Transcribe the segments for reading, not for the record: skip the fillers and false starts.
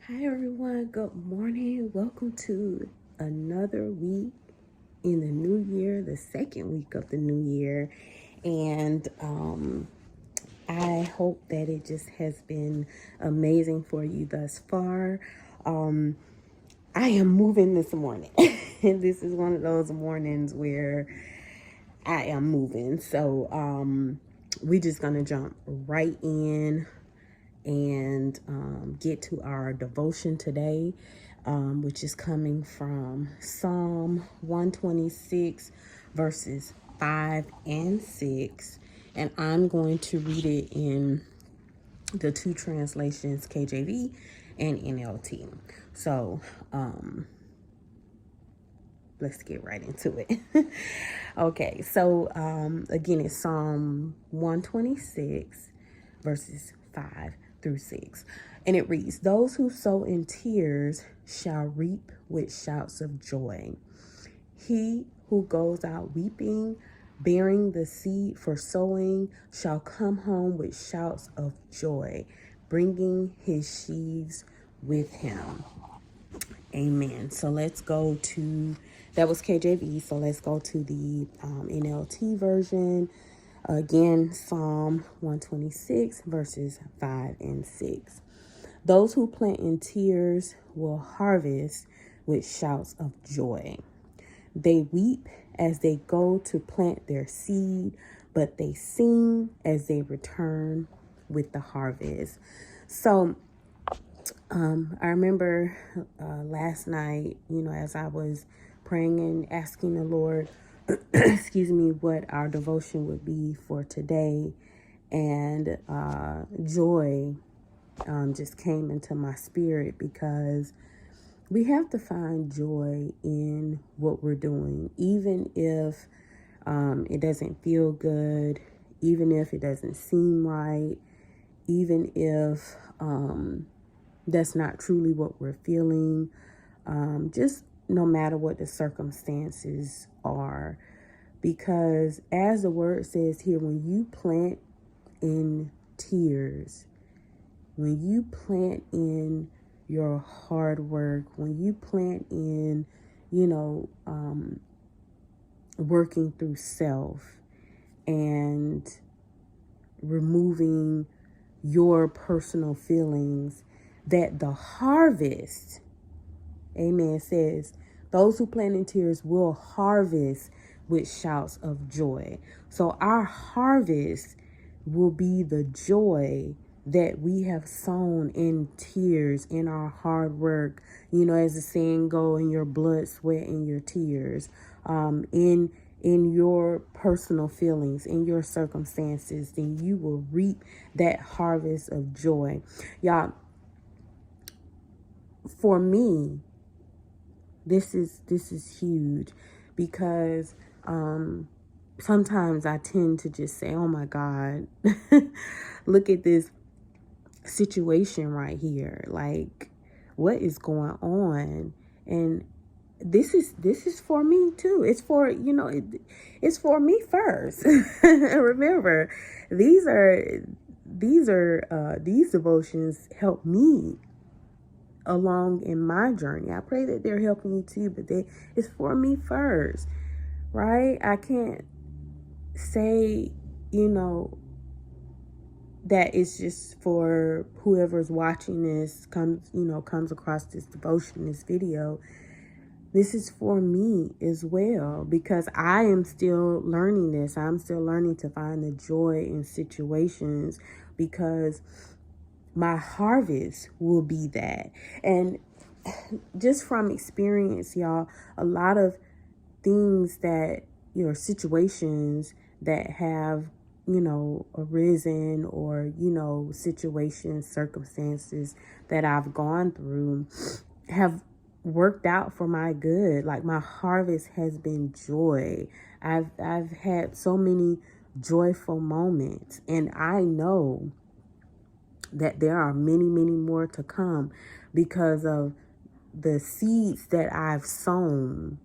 Hi everyone, good morning. Welcome to another week in the new year, the second week of the new year. And I hope that it just has been amazing for you thus far. I am moving this morning. And this is one of those mornings where I am moving. So we just gonna jump right in and get to our devotion today, which is coming from Psalm 126, verses 5 and 6. And I'm going to read it in the two translations, KJV and NLT. So let's get right into it. Okay, so again, it's Psalm 126, verses 5 through 6. And it reads, "Those who sow in tears shall reap with shouts of joy. He who goes out weeping, bearing the seed for sowing, shall come home with shouts of joy, bringing his sheaves with him." Amen. So let's go to, that was KJV. So let's go to the NLT version. Again, Psalm 126, verses 5 and 6. "Those who plant in tears will harvest with shouts of joy. They weep as they go to plant their seed, but they sing as they return with the harvest." So I remember last night, as I was praying and asking the Lord, excuse me, what our devotion would be for today. And joy just came into my spirit, because we have to find joy in what we're doing, even if it doesn't feel good, even if it doesn't seem right, even if that's not truly what we're feeling. Just no matter what the circumstances are. Because as the word says here, when you plant in tears, when you plant in your hard work, when you plant in, working through self and removing your personal feelings, that the harvest, amen, says, "Those who plant in tears will harvest with shouts of joy." So our harvest will be the joy that we have sown in tears, in our hard work. As the saying go, in your blood, sweat, and your tears, in your personal feelings, in your circumstances, then you will reap that harvest of joy. Y'all, for me, this is huge, because sometimes I tend to just say, "Oh my God, look at this situation right here. Like, what is going on?" And this is for me too. It's for, it's for me first. Remember, these devotions help me along in my journey. I pray that they're helping you too, but it's for me first, right? I can't say, that it's just for whoever's watching this, comes across this devotion, this video. This is for me as well, because I am still learning this. I'm still learning to find the joy in situations, because my harvest will be that. And just from experience, y'all, a lot of things that, situations that have, arisen, or, situations, circumstances that I've gone through have worked out for my good. Like, my harvest has been joy. I've had so many joyful moments, and I know that there are many, many more to come, because of the seeds that I've sown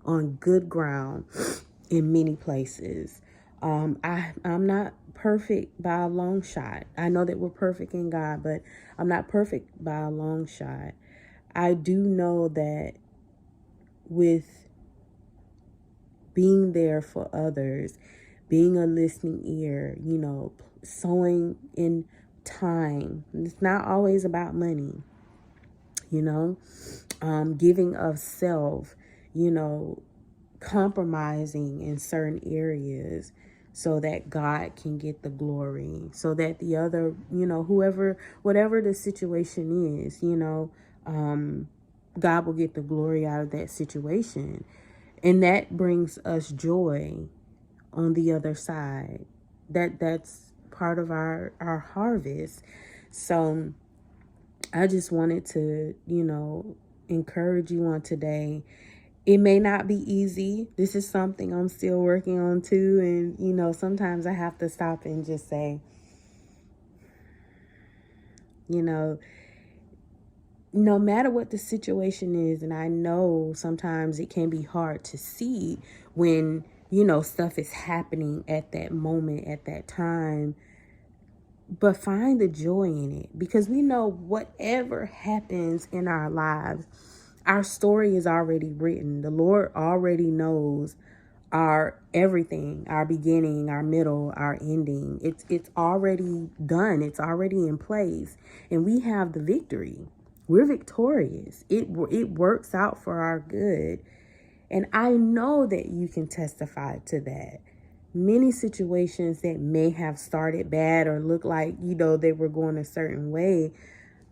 on good ground in many places. I'm not perfect by a long shot. I know that we're perfect in God, but I'm not perfect by a long shot. I do know that with being there for others, being a listening ear, sowing in time. It's not always about money, you know, giving of self, you know, compromising in certain areas so that God can get the glory, so that the other, whatever the situation is, God will get the glory out of that situation. And that brings us joy on the other side. That's part of our harvest. So I just wanted to, encourage you on today. It may not be easy. This is something I'm still working on too. And, sometimes I have to stop and just say, no matter what the situation is, and I know sometimes it can be hard to see when, stuff is happening at that moment, at that time, but find the joy in it, because we know whatever happens in our lives, our story is already written. The Lord already knows our everything, our beginning, our middle, our ending. It's already done. It's already in place, and we have the victory. We're victorious. It works out for our good. And I know that you can testify to that. Many situations that may have started bad or look like, they were going a certain way,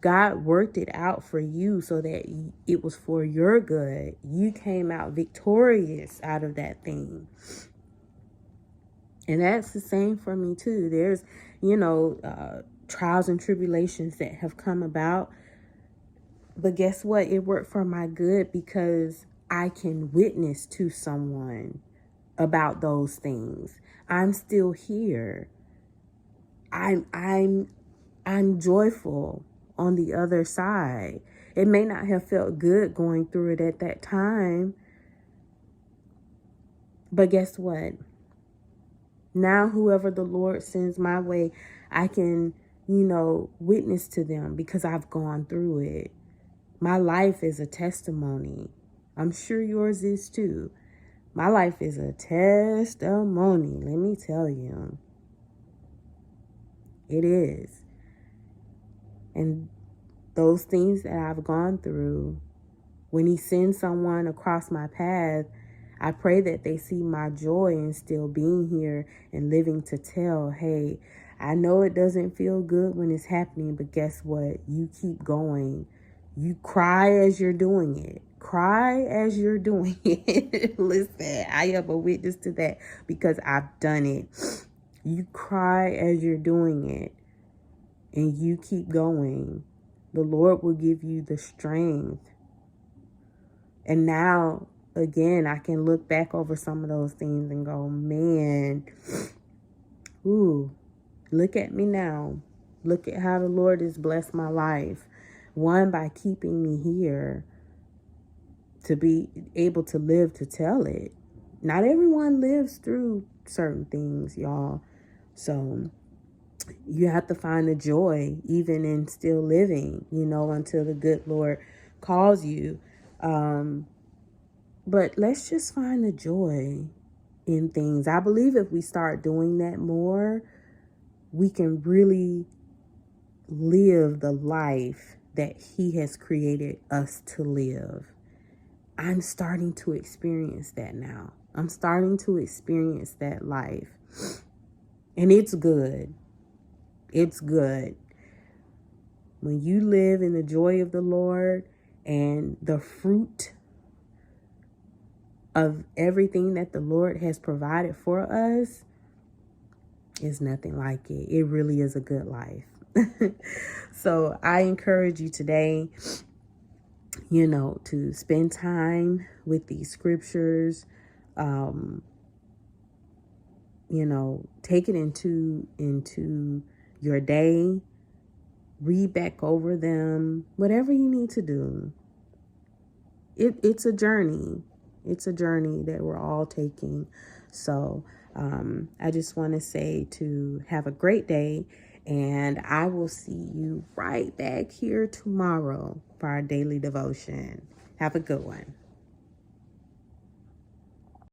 God worked it out for you so that it was for your good. You came out victorious out of that thing. And that's the same for me too. There's, trials and tribulations that have come about. But guess what? It worked for my good, because I can witness to someone about those things. I'm still here. I'm joyful on the other side. It may not have felt good going through it at that time, but guess what? Now, whoever the Lord sends my way, I can, witness to them because I've gone through it. My life is a testimony. I'm sure yours is too. My life is a testimony. Let me tell you. It is. And those things that I've gone through, when He sends someone across my path, I pray that they see my joy in still being here and living to tell, hey, I know it doesn't feel good when it's happening, but guess what? You keep going. You cry as you're doing it. Cry as you're doing it. Listen, I am a witness to that because I've done it. You cry as you're doing it, and you keep going. The Lord will give you the strength. And now, again, I can look back over some of those things and go, man, ooh, look at me now. Look at how the Lord has blessed my life. One, by keeping me here to be able to live to tell it. Not everyone lives through certain things, y'all. So you have to find the joy even in still living, until the good Lord calls you. But let's just find the joy in things. I believe if we start doing that more, we can really live the life that He has created us to live. I'm starting to experience that now. I'm starting to experience that life. And it's good. It's good. When you live in the joy of the Lord and the fruit of everything that the Lord has provided for us, is nothing like it. It really is a good life. So I encourage you today, to spend time with these scriptures, take it into your day, read back over them, whatever you need to do. It's a journey. It's a journey that we're all taking. So I just want to say to have a great day, and I will see you right back here tomorrow for our daily devotion. Have a good one.